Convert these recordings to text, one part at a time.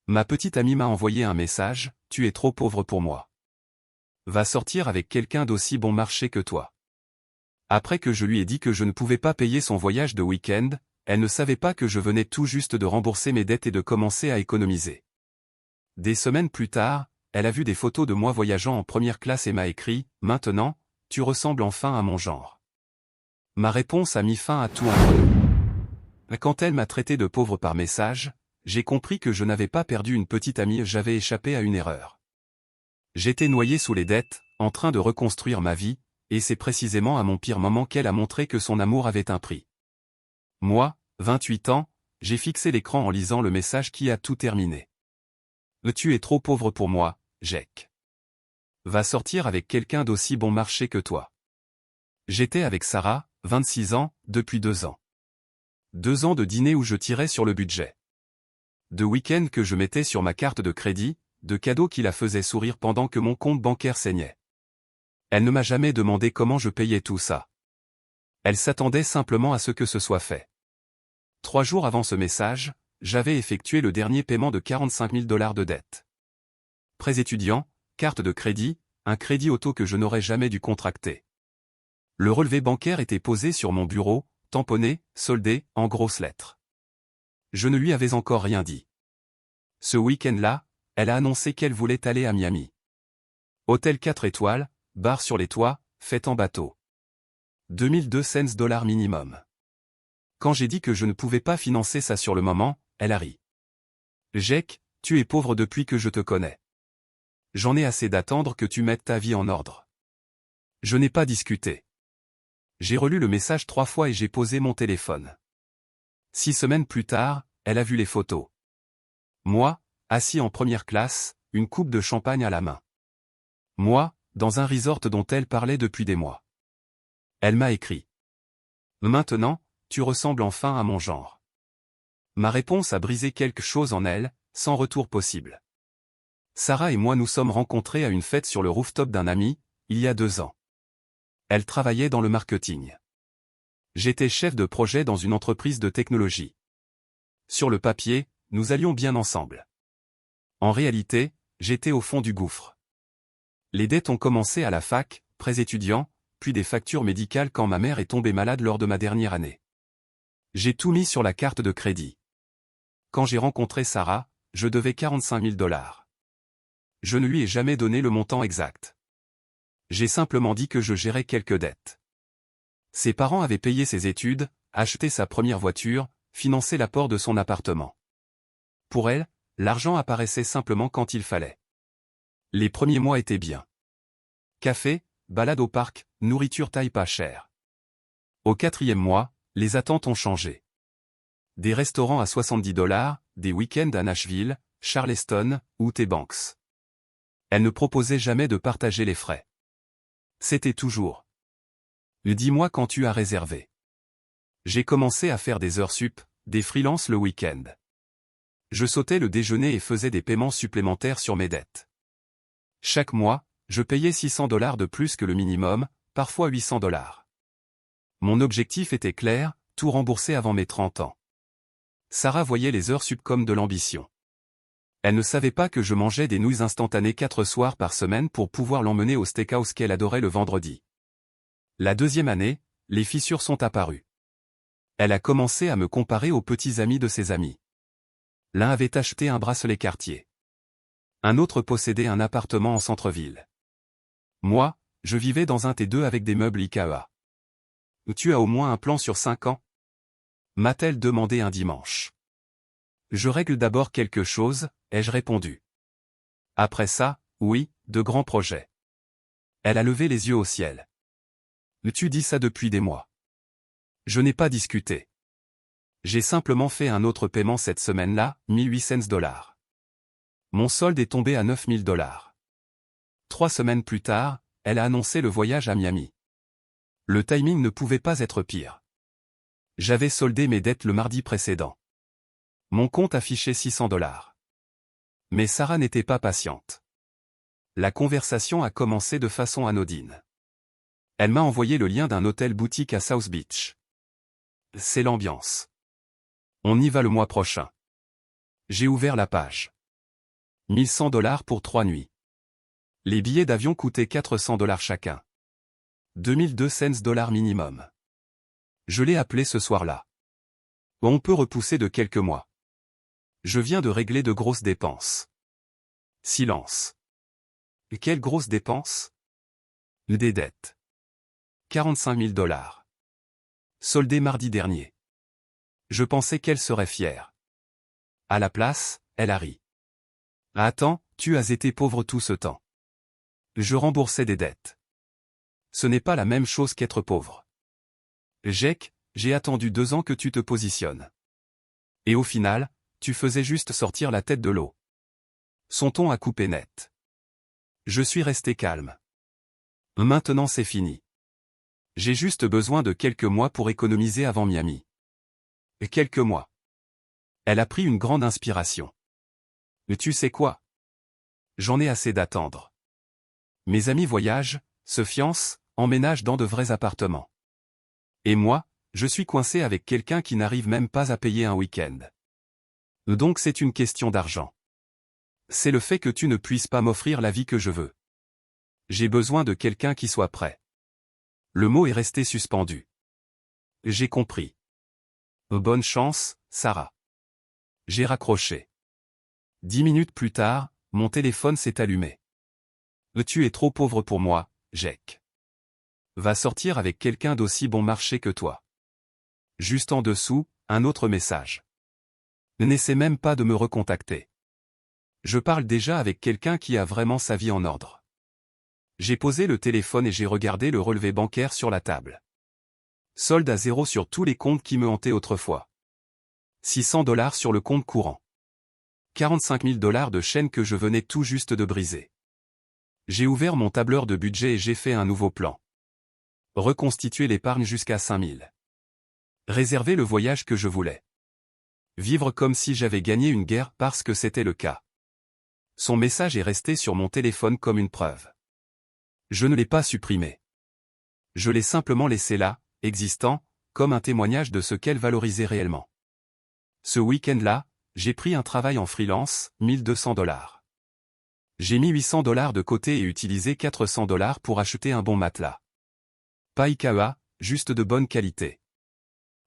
Ma petite amie m'a envoyé un message, tu es trop pauvre pour moi. Va sortir avec quelqu'un d'aussi bon marché que toi. Après que je lui ai dit que je ne pouvais pas payer son voyage de week-end, elle ne savait pas que je venais tout juste de rembourser mes dettes et de commencer à économiser. Des semaines plus tard, elle a vu des photos de moi voyageant en première classe et m'a écrit « Maintenant, tu ressembles enfin à mon genre ». Ma réponse a mis fin à tout entre nous. Quand elle m'a traité de pauvre par message, j'ai compris que je n'avais pas perdu une petite amie, j'avais échappé à une erreur. J'étais noyé sous les dettes, en train de reconstruire ma vie, et c'est précisément à mon pire moment qu'elle a montré que son amour avait un prix. Moi, 28 ans, j'ai fixé l'écran en lisant le message qui a tout terminé. Tu es trop pauvre pour moi, Jack. Va sortir avec quelqu'un d'aussi bon marché que toi. J'étais avec Sarah, 26 ans, depuis 2 ans. 2 ans de dîner où je tirais sur le budget. De week-ends que je mettais sur ma carte de crédit, de cadeaux qui la faisaient sourire pendant que mon compte bancaire saignait. Elle ne m'a jamais demandé comment je payais tout ça. Elle s'attendait simplement à ce que ce soit fait. 3 jours avant ce message, j'avais effectué le dernier paiement de 45 000 $ de dette. Prêt étudiant, carte de crédit, un crédit auto que je n'aurais jamais dû contracter. Le relevé bancaire était posé sur mon bureau, tamponné, soldé, en grosses lettres. Je ne lui avais encore rien dit. Ce week-end-là, elle a annoncé qu'elle voulait aller à Miami. Hôtel 4 étoiles, bar sur les toits, fête en bateau. 2200 $ minimum. Quand j'ai dit que je ne pouvais pas financer ça sur le moment, elle a ri. Jack, tu es pauvre depuis que je te connais. J'en ai assez d'attendre que tu mettes ta vie en ordre. Je n'ai pas discuté. J'ai relu le message 3 fois et j'ai posé mon téléphone. 6 semaines plus tard, elle a vu les photos. Moi, assis en première classe, une coupe de champagne à la main. Moi, dans un resort dont elle parlait depuis des mois. Elle m'a écrit. Maintenant, tu ressembles enfin à mon genre. Ma réponse a brisé quelque chose en elle, sans retour possible. Sarah et moi nous sommes rencontrés à une fête sur le rooftop d'un ami, il y a 2 ans. Elle travaillait dans le marketing. J'étais chef de projet dans une entreprise de technologie. Sur le papier, nous allions bien ensemble. En réalité, j'étais au fond du gouffre. Les dettes ont commencé à la fac, prêts étudiants, puis des factures médicales quand ma mère est tombée malade lors de ma dernière année. J'ai tout mis sur la carte de crédit. Quand j'ai rencontré Sarah, je devais 45 000 $. Je ne lui ai jamais donné le montant exact. J'ai simplement dit que je gérais quelques dettes. Ses parents avaient payé ses études, acheté sa première voiture, financé l'apport de son appartement. Pour elle, l'argent apparaissait simplement quand il fallait. Les premiers mois étaient bien. Café, balade au parc, nourriture taille pas chère. Au 4e mois, les attentes ont changé. Des restaurants à 70 $, des week-ends à Nashville, Charleston, ou T-Banks. Elle ne proposait jamais de partager les frais. C'était toujours. Dis-moi quand tu as réservé. J'ai commencé à faire des heures sup, des freelances le week-end. Je sautais le déjeuner et faisais des paiements supplémentaires sur mes dettes. Chaque mois, je payais 600 $ de plus que le minimum, parfois 800 $. Mon objectif était clair, tout rembourser avant mes 30 ans. Sarah voyait les heures sup comme de l'ambition. Elle ne savait pas que je mangeais des nouilles instantanées 4 soirs par semaine pour pouvoir l'emmener au steakhouse qu'elle adorait le vendredi. La 2e année, les fissures sont apparues. Elle a commencé à me comparer aux petits amis de ses amis. L'un avait acheté un bracelet Cartier. Un autre possédait un appartement en centre-ville. Moi, je vivais dans un T2 avec des meubles IKEA. Tu as au moins un plan sur 5 ans? M'a-t-elle demandé un dimanche. Je règle d'abord quelque chose, ai-je répondu. Après ça, oui, de grands projets. Elle a levé les yeux au ciel. Tu dis ça depuis des mois. Je n'ai pas discuté. J'ai simplement fait un autre paiement cette semaine-là, 1800 $. Mon solde est tombé à 9 000 $. 3 semaines plus tard, elle a annoncé le voyage à Miami. Le timing ne pouvait pas être pire. J'avais soldé mes dettes le mardi précédent. Mon compte affichait 600 $. Mais Sarah n'était pas patiente. La conversation a commencé de façon anodine. Elle m'a envoyé le lien d'un hôtel boutique à South Beach. C'est l'ambiance. On y va le mois prochain. J'ai ouvert la page. $1100 pour 3 nuits. Les billets d'avion coûtaient $400 chacun. 2200 minimum. Je l'ai appelé ce soir-là. On peut repousser de quelques mois. Je viens de régler de grosses dépenses. Silence. Quelles grosses dépenses? Des dettes. $45 000. Soldées mardi dernier. Je pensais qu'elle serait fière. À la place, elle a ri. Attends, tu as été pauvre tout ce temps. Je remboursais des dettes. Ce n'est pas la même chose qu'être pauvre. Jake, j'ai attendu 2 ans que tu te positionnes. Et au final, tu faisais juste sortir la tête de l'eau. Son ton a coupé net. Je suis resté calme. Maintenant c'est fini. J'ai juste besoin de quelques mois pour économiser avant Miami. Et quelques mois. Elle a pris une grande inspiration. Mais tu sais quoi? J'en ai assez d'attendre. Mes amis voyagent, se fiancent, emménagent dans de vrais appartements. Et moi, je suis coincé avec quelqu'un qui n'arrive même pas à payer un week-end. Donc c'est une question d'argent. C'est le fait que tu ne puisses pas m'offrir la vie que je veux. J'ai besoin de quelqu'un qui soit prêt. Le mot est resté suspendu. J'ai compris. Bonne chance, Sarah. J'ai raccroché. 10 minutes plus tard, mon téléphone s'est allumé. Tu es trop pauvre pour moi, Jake. Va sortir avec quelqu'un d'aussi bon marché que toi. Juste en dessous, un autre message. N'essaie même pas de me recontacter. Je parle déjà avec quelqu'un qui a vraiment sa vie en ordre. J'ai posé le téléphone et j'ai regardé le relevé bancaire sur la table. Solde à 0 sur tous les comptes qui me hantaient autrefois. $600 sur le compte courant. $45 000 de chaîne que je venais tout juste de briser. J'ai ouvert mon tableur de budget et j'ai fait un nouveau plan. Reconstituer l'épargne jusqu'à 5 000. Réserver le voyage que je voulais. Vivre comme si j'avais gagné une guerre parce que c'était le cas. Son message est resté sur mon téléphone comme une preuve. Je ne l'ai pas supprimé. Je l'ai simplement laissé là, existant, comme un témoignage de ce qu'elle valorisait réellement. Ce week-end-là, j'ai pris un travail en freelance, $1200. J'ai mis $800 de côté et utilisé $400 pour acheter un bon matelas. Pas IKEA, juste de bonne qualité.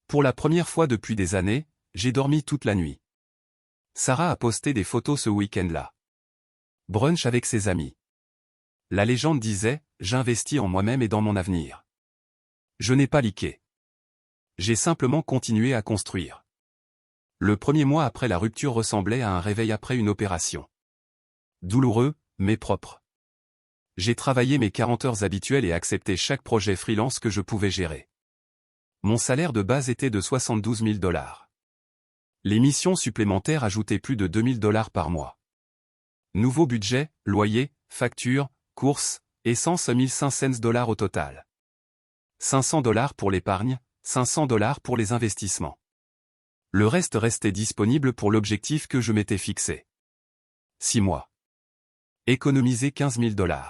Pour la première fois depuis des années, j'ai dormi toute la nuit. Sarah a posté des photos ce week-end-là. Brunch avec ses amis. La légende disait, j'investis en moi-même et dans mon avenir. Je n'ai pas liqué. J'ai simplement continué à construire. Le premier mois après la rupture ressemblait à un réveil après une opération. Douloureux, mais propre. J'ai travaillé mes 40 heures habituelles et accepté chaque projet freelance que je pouvais gérer. Mon salaire de base était de $72 000. Les missions supplémentaires ajoutaient plus de $2 000 par mois. Nouveau budget, loyer, factures, courses, essence $1 500 au total. $500 pour l'épargne, $500 pour les investissements. Le reste restait disponible pour l'objectif que je m'étais fixé. 6 mois. Économiser $15 000.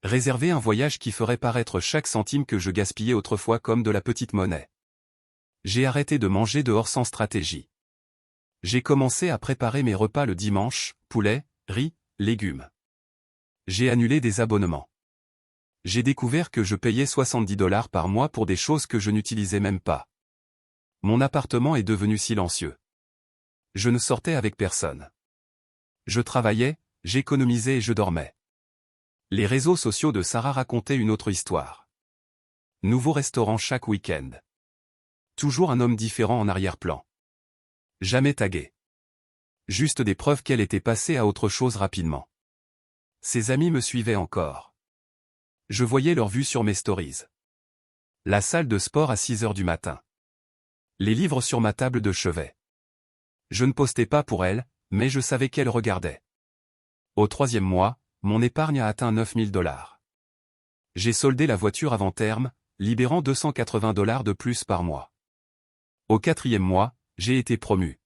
Réserver un voyage qui ferait paraître chaque centime que je gaspillais autrefois comme de la petite monnaie. J'ai arrêté de manger dehors sans stratégie. J'ai commencé à préparer mes repas le dimanche, poulet, riz, légumes. J'ai annulé des abonnements. J'ai découvert que je payais $70 par mois pour des choses que je n'utilisais même pas. Mon appartement est devenu silencieux. Je ne sortais avec personne. Je travaillais, j'économisais et je dormais. Les réseaux sociaux de Sarah racontaient une autre histoire. Nouveau restaurant chaque week-end. Toujours un homme différent en arrière-plan. Jamais tagué. Juste des preuves qu'elle était passée à autre chose rapidement. Ses amis me suivaient encore. Je voyais leur vue sur mes stories. La salle de sport à 6 heures du matin. Les livres sur ma table de chevet. Je ne postais pas pour elle, mais je savais qu'elle regardait. Au 3e mois, mon épargne a atteint $9 000. J'ai soldé la voiture avant terme, libérant $280 de plus par mois. Au 4e mois, j'ai été promu.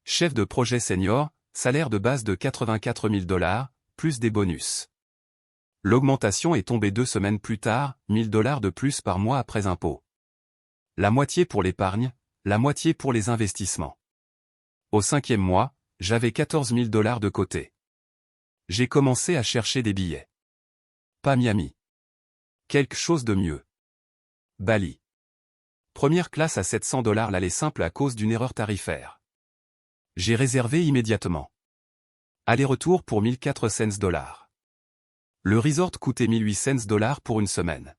Chef de projet senior, salaire de base de $84 000, plus des bonus. L'augmentation est tombée 2 semaines plus tard, $1 000 de plus par mois après impôt. La moitié pour l'épargne, la moitié pour les investissements. Au 5e mois, J'avais 14 000 $ de côté. J'ai commencé à chercher des billets. Pas Miami. Quelque chose de mieux. Bali. Première classe à 700 $ l'aller simple à cause d'une erreur tarifaire. J'ai réservé immédiatement. Aller-retour pour 1400 $. Le resort coûtait 1800 $ pour une semaine.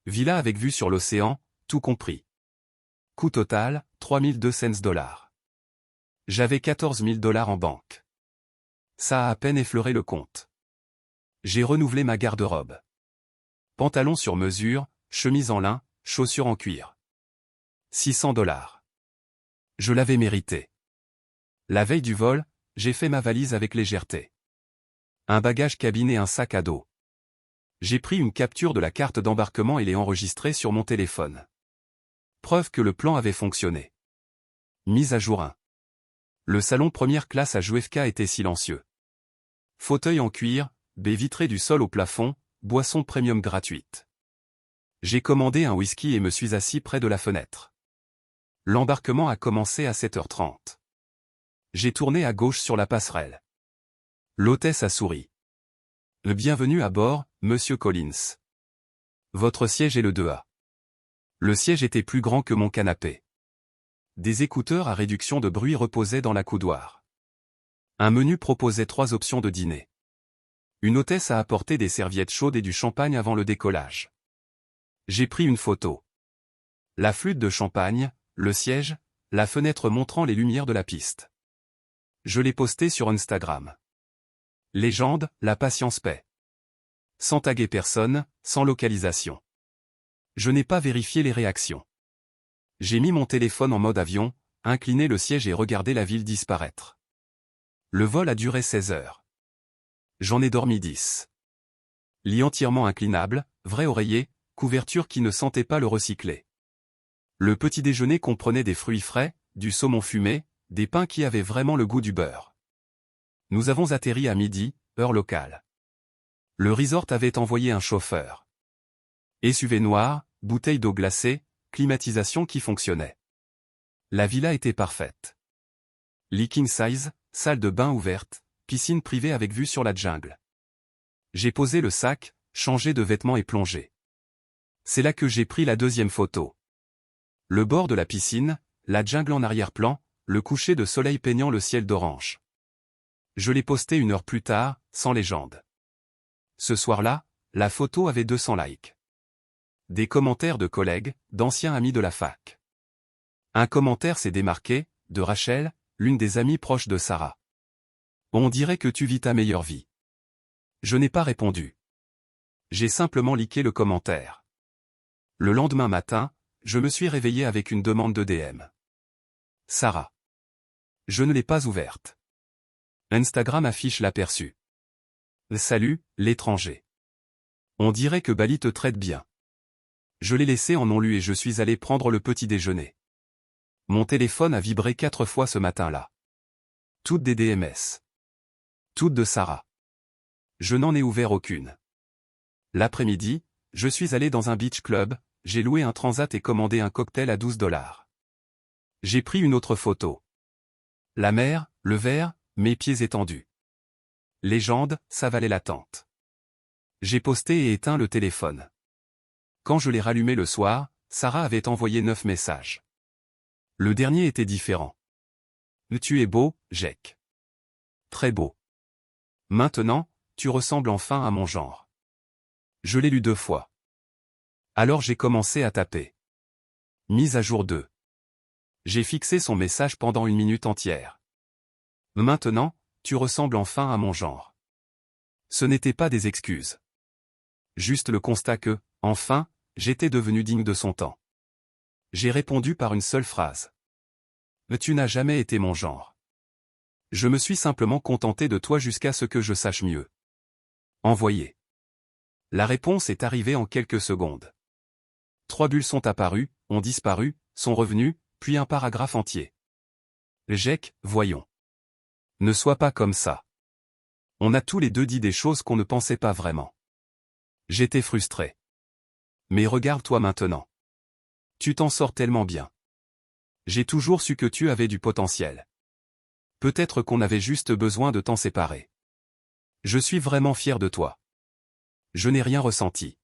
Villa avec vue sur l'océan, tout compris. Coût total, 3200 $. J'avais 14 000 $ en banque. Ça a à peine effleuré le compte. J'ai renouvelé ma garde-robe. Pantalon sur mesure, chemise en lin, chaussures en cuir. 600 $. Je l'avais mérité. La veille du vol, j'ai fait ma valise avec légèreté. Un bagage cabine et un sac à dos. J'ai pris une capture de la carte d'embarquement et l'ai enregistrée sur mon téléphone. Preuve que le plan avait fonctionné. Mise à jour 1. Le salon première classe à Juevka était silencieux. Fauteuil en cuir, baie vitrée du sol au plafond, boisson premium gratuite. J'ai commandé un whisky et me suis assis près de la fenêtre. L'embarquement a commencé à 7h30. J'ai tourné à gauche sur la passerelle. L'hôtesse a souri. Bienvenue à bord, Monsieur Collins. Votre siège est le 2A. Le siège était plus grand que mon canapé. Des écouteurs à réduction de bruit reposaient dans la coudoir. Un menu proposait 3 options de dîner. Une hôtesse a apporté des serviettes chaudes et du champagne avant le décollage. J'ai pris une photo. La flûte de champagne, le siège, la fenêtre montrant les lumières de la piste. Je l'ai posté sur Instagram. Légende, la patience paie. Sans taguer personne, sans localisation. Je n'ai pas vérifié les réactions. J'ai mis mon téléphone en mode avion, incliné le siège et regardé la ville disparaître. Le vol a duré 16 heures. J'en ai dormi 10. Lit entièrement inclinable, vrai oreiller, couverture qui ne sentait pas le recyclé. Le petit déjeuner comprenait des fruits frais, du saumon fumé, des pains qui avaient vraiment le goût du beurre. Nous avons atterri à midi, heure locale. Le resort avait envoyé un chauffeur. SUV noir, bouteille d'eau glacée, climatisation qui fonctionnait. La villa était parfaite. Lit king size, salle de bain ouverte, piscine privée avec vue sur la jungle. J'ai posé le sac, changé de vêtements et plongé. C'est là que j'ai pris la deuxième photo. Le bord de la piscine, la jungle en arrière-plan, le coucher de soleil peignant le ciel d'orange. Je l'ai posté 1 heure plus tard, sans légende. Ce soir-là, la photo avait 200 likes. Des commentaires de collègues, d'anciens amis de la fac. Un commentaire s'est démarqué, de Rachel, l'une des amies proches de Sarah. On dirait que tu vis ta meilleure vie. Je n'ai pas répondu. J'ai simplement liké le commentaire. Le lendemain matin, je me suis réveillé avec une demande de DM. Sarah. Je ne l'ai pas ouverte. Instagram affiche l'aperçu. Salut, l'étranger. On dirait que Bali te traite bien. Je l'ai laissé en non-lu et je suis allé prendre le petit déjeuner. Mon téléphone a vibré 4 fois ce matin-là. Toutes des DMS. Toutes de Sarah. Je n'en ai ouvert aucune. L'après-midi, je suis allé dans un beach club, j'ai loué un transat et commandé un cocktail à 12 $. J'ai pris une autre photo. La mer, le verre, mes pieds étendus. Légende, ça valait l'attente. J'ai posté et éteint le téléphone. Quand je l'ai rallumé le soir, Sarah avait envoyé 9 messages. Le dernier était différent. Tu es beau, Jack. Très beau. Maintenant, tu ressembles enfin à mon genre. Je l'ai lu 2 fois. Alors j'ai commencé à taper. Mise à jour 2. J'ai fixé son message pendant 1 minute entière. Maintenant, tu ressembles enfin à mon genre. Ce n'était pas des excuses. Juste le constat que, enfin, j'étais devenu digne de son temps. J'ai répondu par une seule phrase. Tu n'as jamais été mon genre. Je me suis simplement contenté de toi jusqu'à ce que je sache mieux. Envoyé. La réponse est arrivée en quelques secondes. 3 bulles sont apparues, ont disparu, sont revenues, puis un paragraphe entier. Jack, voyons. Ne sois pas comme ça. On a tous les deux dit des choses qu'on ne pensait pas vraiment. J'étais frustré. Mais regarde-toi maintenant. Tu t'en sors tellement bien. J'ai toujours su que tu avais du potentiel. Peut-être qu'on avait juste besoin de t'en séparer. Je suis vraiment fier de toi. Je n'ai rien ressenti.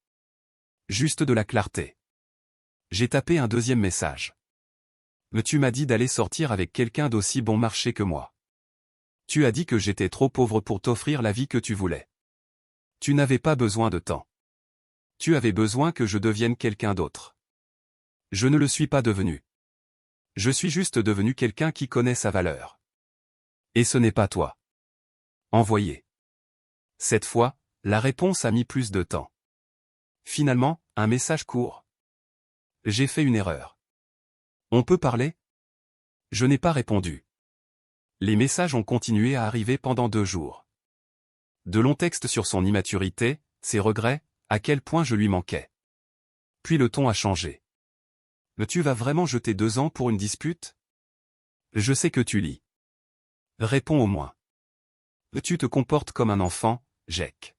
Juste de la clarté. J'ai tapé un deuxième message. Mais tu m'as dit d'aller sortir avec quelqu'un d'aussi bon marché que moi. Tu as dit que j'étais trop pauvre pour t'offrir la vie que tu voulais. Tu n'avais pas besoin de temps. Tu avais besoin que je devienne quelqu'un d'autre. Je ne le suis pas devenu. Je suis juste devenu quelqu'un qui connaît sa valeur. Et ce n'est pas toi. Envoyé. Cette fois, la réponse a mis plus de temps. Finalement, un message court. J'ai fait une erreur. On peut parler? Je n'ai pas répondu. Les messages ont continué à arriver pendant 2 jours. De longs textes sur son immaturité, ses regrets, à quel point je lui manquais. Puis le ton a changé. Mais tu vas vraiment jeter 2 ans pour une dispute? Je sais que tu lis. Réponds au moins. Tu te comportes comme un enfant, Jack.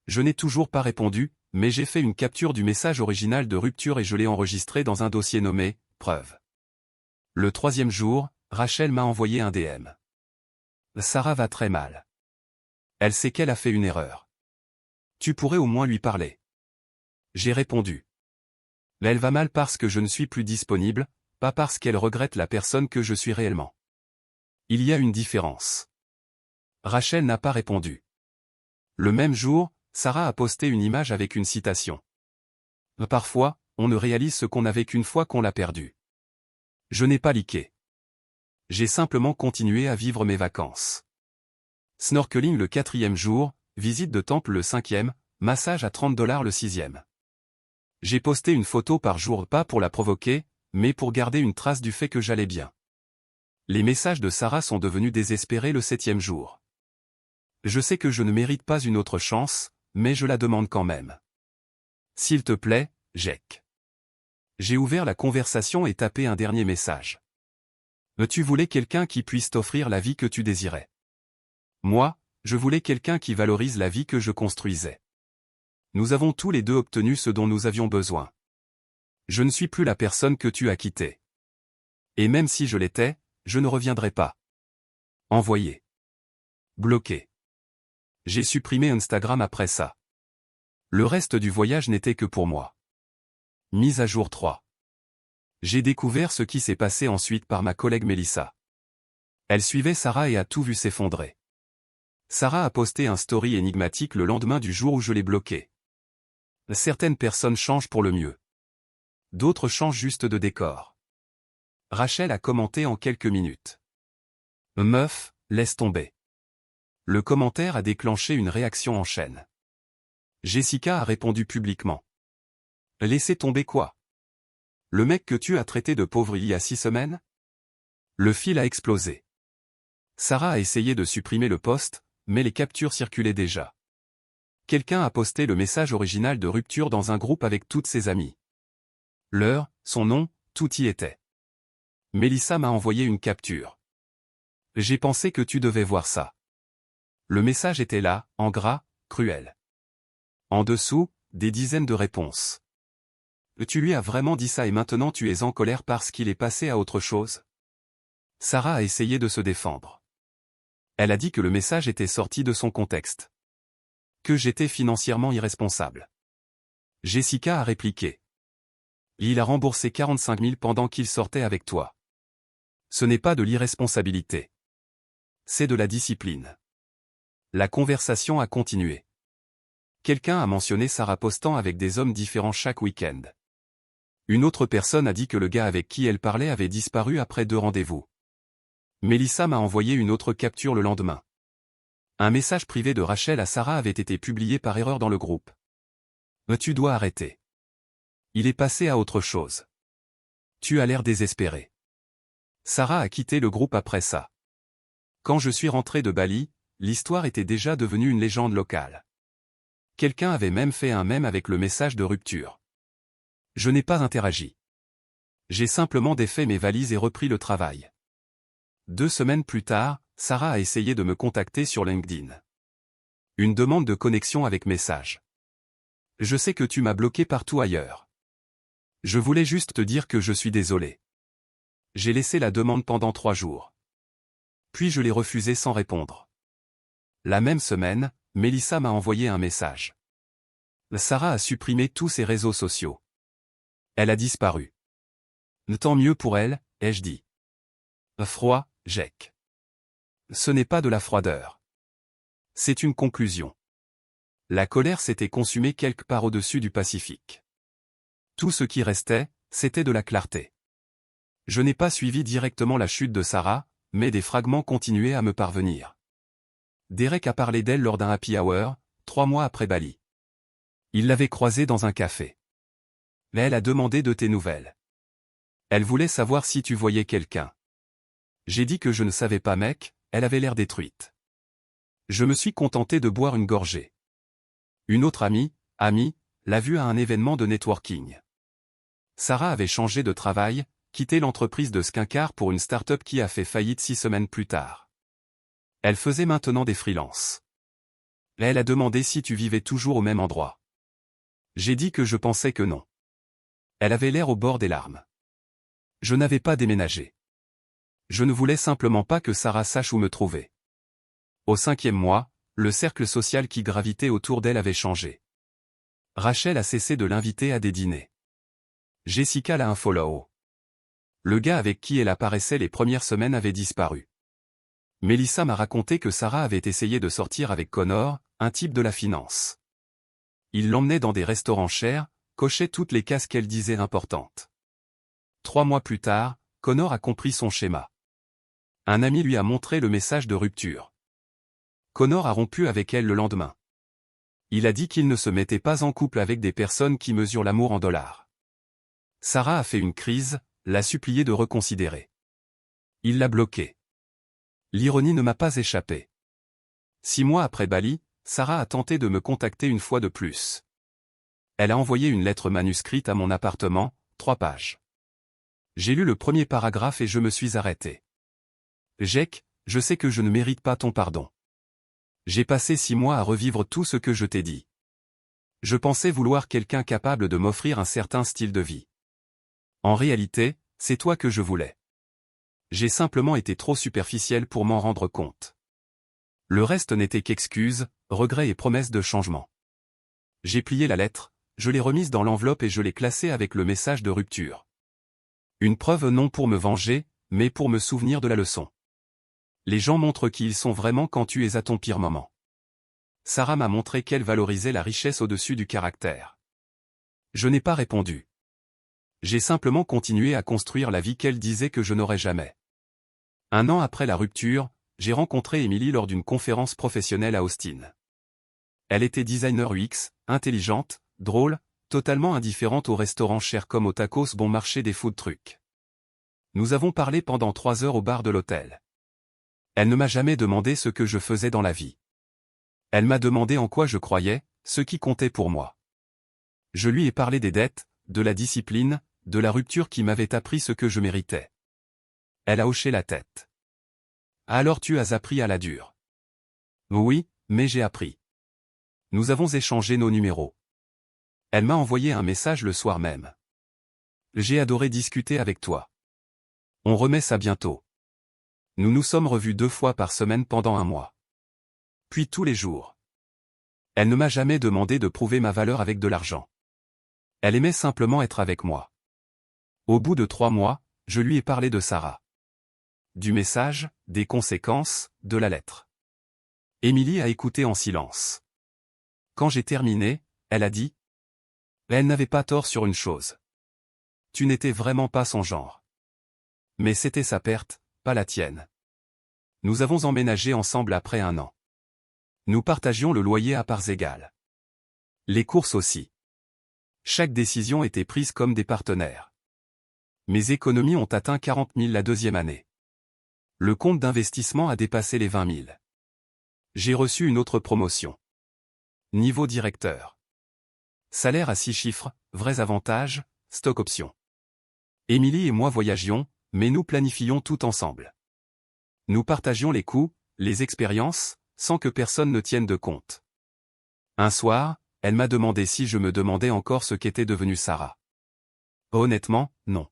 Je n'ai toujours pas répondu, mais j'ai fait une capture du message original de rupture et je l'ai enregistré dans un dossier nommé « Preuve ». Le 3e jour, Rachel m'a envoyé un DM. Sarah va très mal. Elle sait qu'elle a fait une erreur. Tu pourrais au moins lui parler. J'ai répondu. Mais elle va mal parce que je ne suis plus disponible, pas parce qu'elle regrette la personne que je suis réellement. Il y a une différence. Rachel n'a pas répondu. Le même jour, Sarah a posté une image avec une citation. Parfois, on ne réalise ce qu'on avait qu'une fois qu'on l'a perdu. Je n'ai pas liké. J'ai simplement continué à vivre mes vacances. Snorkeling le 4e jour, visite de temple le 5e, massage à $30 le 6e. J'ai posté une photo par jour pas pour la provoquer, mais pour garder une trace du fait que j'allais bien. Les messages de Sarah sont devenus désespérés le 7e jour. Je sais que je ne mérite pas une autre chance, mais je la demande quand même. S'il te plaît, Jack. J'ai ouvert la conversation et tapé un dernier message. Tu voulais quelqu'un qui puisse t'offrir la vie que tu désirais. Moi, je voulais quelqu'un qui valorise la vie que je construisais. Nous avons tous les deux obtenu ce dont nous avions besoin. Je ne suis plus la personne que tu as quittée. Et même si je l'étais, je ne reviendrai pas. Envoyé. Bloqué. J'ai supprimé Instagram après ça. Le reste du voyage n'était que pour moi. Mise à jour 3. J'ai découvert ce qui s'est passé ensuite par ma collègue Mélissa. Elle suivait Sarah et a tout vu s'effondrer. Sarah a posté un story énigmatique le lendemain du jour où je l'ai bloqué. Certaines personnes changent pour le mieux. D'autres changent juste de décor. Rachel a commenté en quelques minutes. Meuf, laisse tomber. Le commentaire a déclenché une réaction en chaîne. Jessica a répondu publiquement. Laissez tomber quoi? Le mec que tu as traité de pauvre il y a 6 semaines? Le fil a explosé. Sarah a essayé de supprimer le post, mais les captures circulaient déjà. Quelqu'un a posté le message original de rupture dans un groupe avec toutes ses amies. L'heure, son nom, tout y était. Mélissa m'a envoyé une capture. J'ai pensé que tu devais voir ça. Le message était là, en gras, cruel. En dessous, des dizaines de réponses. Tu lui as vraiment dit ça et maintenant tu es en colère parce qu'il est passé à autre chose? Sarah a essayé de se défendre. Elle a dit que le message était sorti de son contexte. Que j'étais financièrement irresponsable. Jessica a répliqué. Il a remboursé 45 000 pendant qu'il sortait avec toi. Ce n'est pas de l'irresponsabilité. C'est de la discipline. La conversation a continué. Quelqu'un a mentionné Sarah postant avec des hommes différents chaque week-end. Une autre personne a dit que le gars avec qui elle parlait avait disparu après 2 rendez-vous. Mélissa m'a envoyé une autre capture le lendemain. Un message privé de Rachel à Sarah avait été publié par erreur dans le groupe. Tu dois arrêter. Il est passé à autre chose. Tu as l'air désespéré. Sarah a quitté le groupe après ça. Quand je suis rentré de Bali, l'histoire était déjà devenue une légende locale. Quelqu'un avait même fait un mème avec le message de rupture. Je n'ai pas interagi. J'ai simplement défait mes valises et repris le travail. 2 semaines plus tard, Sarah a essayé de me contacter sur LinkedIn. Une demande de connexion avec message. Je sais que tu m'as bloqué partout ailleurs. Je voulais juste te dire que je suis désolé. J'ai laissé la demande pendant 3 jours. Puis je l'ai refusé sans répondre. La même semaine, Mélissa m'a envoyé un message. Sarah a supprimé tous ses réseaux sociaux. Elle a disparu. Tant mieux pour elle, ai-je dit. Froid, Jack. Ce n'est pas de la froideur. C'est une conclusion. La colère s'était consumée quelque part au-dessus du Pacifique. Tout ce qui restait, c'était de la clarté. Je n'ai pas suivi directement la chute de Sarah, mais des fragments continuaient à me parvenir. Derek a parlé d'elle lors d'un happy hour, 3 mois après Bali. Il l'avait croisée dans un café. Mais elle a demandé de tes nouvelles. Elle voulait savoir si tu voyais quelqu'un. J'ai dit que je ne savais pas mec, elle avait l'air détruite. Je me suis contenté de boire une gorgée. Une autre amie, l'a vue à un événement de networking. Sarah avait changé de travail, quitté l'entreprise de skincare pour une start-up qui a fait faillite 6 semaines plus tard. Elle faisait maintenant des freelances. Elle a demandé si tu vivais toujours au même endroit. J'ai dit que je pensais que non. Elle avait l'air au bord des larmes. Je n'avais pas déménagé. Je ne voulais simplement pas que Sarah sache où me trouver. Au 5e mois, le cercle social qui gravitait autour d'elle avait changé. Rachel a cessé de l'inviter à des dîners. Jessica l'a unfollow. Le gars avec qui elle apparaissait les premières semaines avait disparu. Mélissa m'a raconté que Sarah avait essayé de sortir avec Connor, un type de la finance. Il l'emmenait dans des restaurants chers, cochait toutes les cases qu'elle disait importantes. 3 mois plus tard, Connor a compris son schéma. Un ami lui a montré le message de rupture. Connor a rompu avec elle le lendemain. Il a dit qu'il ne se mettait pas en couple avec des personnes qui mesurent l'amour en dollars. Sarah a fait une crise, l'a supplié de reconsidérer. Il l'a bloqué. L'ironie ne m'a pas échappé. 6 mois après Bali, Sarah a tenté de me contacter une fois de plus. Elle a envoyé une lettre manuscrite à mon appartement, 3 pages. J'ai lu le premier paragraphe et je me suis arrêté. Jack, je sais que je ne mérite pas ton pardon. J'ai passé 6 mois à revivre tout ce que je t'ai dit. Je pensais vouloir quelqu'un capable de m'offrir un certain style de vie. En réalité, c'est toi que je voulais. J'ai simplement été trop superficiel pour m'en rendre compte. Le reste n'était qu'excuses, regrets et promesses de changement. J'ai plié la lettre, je l'ai remise dans l'enveloppe et je l'ai classée avec le message de rupture. Une preuve non pour me venger, mais pour me souvenir de la leçon. Les gens montrent qui ils sont vraiment quand tu es à ton pire moment. Sarah m'a montré qu'elle valorisait la richesse au-dessus du caractère. Je n'ai pas répondu. J'ai simplement continué à construire la vie qu'elle disait que je n'aurais jamais. 1 an après la rupture, j'ai rencontré Emily lors d'une conférence professionnelle à Austin. Elle était designer UX, intelligente, drôle, totalement indifférente aux restaurants chers comme au tacos bon marché des food trucks. Nous avons parlé pendant 3 heures au bar de l'hôtel. Elle ne m'a jamais demandé ce que je faisais dans la vie. Elle m'a demandé en quoi je croyais, ce qui comptait pour moi. Je lui ai parlé des dettes, de la discipline, de la rupture qui m'avait appris ce que je méritais. Elle a hoché la tête. Alors tu as appris à la dure. Oui, mais j'ai appris. Nous avons échangé nos numéros. Elle m'a envoyé un message le soir même. J'ai adoré discuter avec toi. On remet ça bientôt. Nous nous sommes revus 2 fois par semaine pendant 1 mois. Puis tous les jours. Elle ne m'a jamais demandé de prouver ma valeur avec de l'argent. Elle aimait simplement être avec moi. Au bout de 3 mois, je lui ai parlé de Sarah. Du message, des conséquences, de la lettre. Emily a écouté en silence. Quand j'ai terminé, elle a dit « Elle n'avait pas tort sur une chose. Tu n'étais vraiment pas son genre. Mais c'était sa perte, pas la tienne. Nous avons emménagé ensemble après 1 an. Nous partagions le loyer à parts égales. Les courses aussi. Chaque décision était prise comme des partenaires. Mes économies ont atteint 40 000 la 2e année. Le compte d'investissement a dépassé les 20 000. J'ai reçu une autre promotion. Niveau directeur. Salaire à 6 chiffres, vrais avantages, stock options. Emily et moi voyagions, mais nous planifions tout ensemble. Nous partagions les coûts, les expériences, sans que personne ne tienne de compte. Un soir, elle m'a demandé si je me demandais encore ce qu'était devenue Sarah. Honnêtement, non.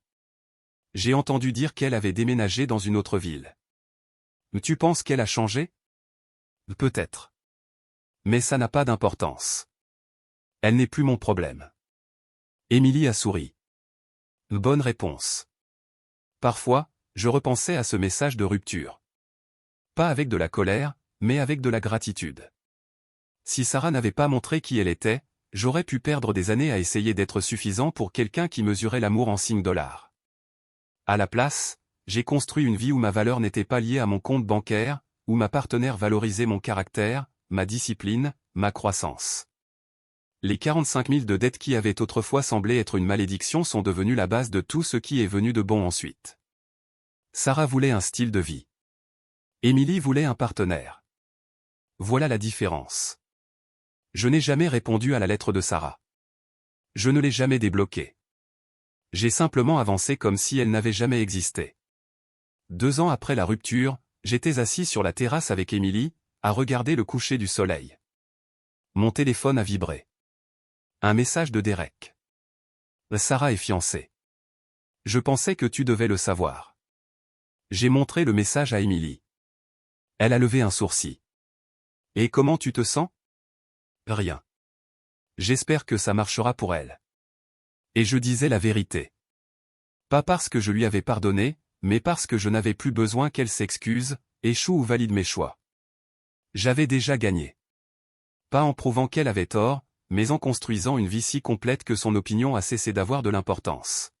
J'ai entendu dire qu'elle avait déménagé dans une autre ville. Tu penses qu'elle a changé? Peut-être. Mais ça n'a pas d'importance. Elle n'est plus mon problème. Émilie a souri. Bonne réponse. Parfois, je repensais à ce message de rupture. Pas avec de la colère, mais avec de la gratitude. Si Sarah n'avait pas montré qui elle était, j'aurais pu perdre des années à essayer d'être suffisant pour quelqu'un qui mesurait l'amour en signes dollars. À la place, j'ai construit une vie où ma valeur n'était pas liée à mon compte bancaire, où ma partenaire valorisait mon caractère, ma discipline, ma croissance. Les 45 000 de dettes qui avaient autrefois semblé être une malédiction sont devenues la base de tout ce qui est venu de bon ensuite. Sarah voulait un style de vie. Émilie voulait un partenaire. Voilà la différence. Je n'ai jamais répondu à la lettre de Sarah. Je ne l'ai jamais débloquée. J'ai simplement avancé comme si elle n'avait jamais existé. 2 ans après la rupture, j'étais assis sur la terrasse avec Émilie, à regarder le coucher du soleil. Mon téléphone a vibré. Un message de Derek. Sarah est fiancée. Je pensais que tu devais le savoir. J'ai montré le message à Émilie. Elle a levé un sourcil. Et comment tu te sens? Rien. J'espère que ça marchera pour elle. Et je disais la vérité. Pas parce que je lui avais pardonné, mais parce que je n'avais plus besoin qu'elle s'excuse, échoue ou valide mes choix. J'avais déjà gagné. Pas en prouvant qu'elle avait tort, mais en construisant une vie si complète que son opinion a cessé d'avoir de l'importance.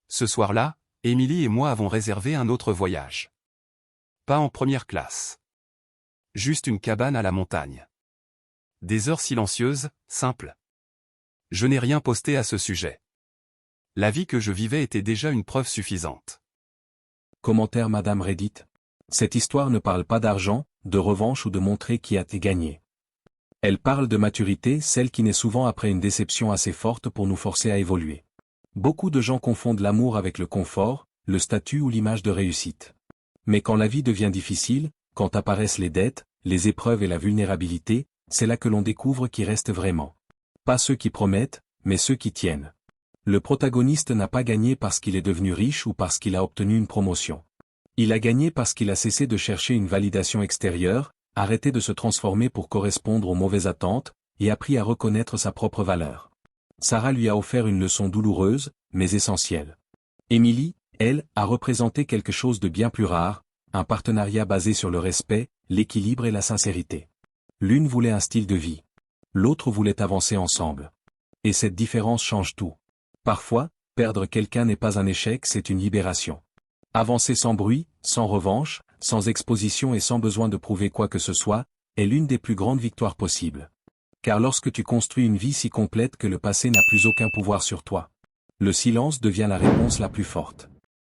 Ce soir-là, Émilie et moi avons réservé un autre voyage. Pas en première classe. Juste une cabane à la montagne. Des heures silencieuses, simples. Je n'ai rien posté à ce sujet. La vie que je vivais était déjà une preuve suffisante. Commentaire Madame Reddit. Cette histoire ne parle pas d'argent, de revanche ou de montrer qui a été gagné. Elle parle de maturité, celle qui naît souvent après une déception assez forte pour nous forcer à évoluer. Beaucoup de gens confondent l'amour avec le confort, le statut ou l'image de réussite. Mais quand la vie devient difficile, quand apparaissent les dettes, les épreuves et la vulnérabilité, c'est là que l'on découvre qui reste vraiment. Pas ceux qui promettent, mais ceux qui tiennent. Le protagoniste n'a pas gagné parce qu'il est devenu riche ou parce qu'il a obtenu une promotion. Il a gagné parce qu'il a cessé de chercher une validation extérieure, arrêté de se transformer pour correspondre aux mauvaises attentes, et appris à reconnaître sa propre valeur. Sarah lui a offert une leçon douloureuse, mais essentielle. Émilie, elle, a représenté quelque chose de bien plus rare, un partenariat basé sur le respect, l'équilibre et la sincérité. L'une voulait un style de vie. L'autre voulait avancer ensemble. Et cette différence change tout. Parfois, perdre quelqu'un n'est pas un échec, c'est une libération. Avancer sans bruit, sans revanche, sans exposition et sans besoin de prouver quoi que ce soit, est l'une des plus grandes victoires possibles. Car lorsque tu construis une vie si complète que le passé n'a plus aucun pouvoir sur toi, le silence devient la réponse la plus forte.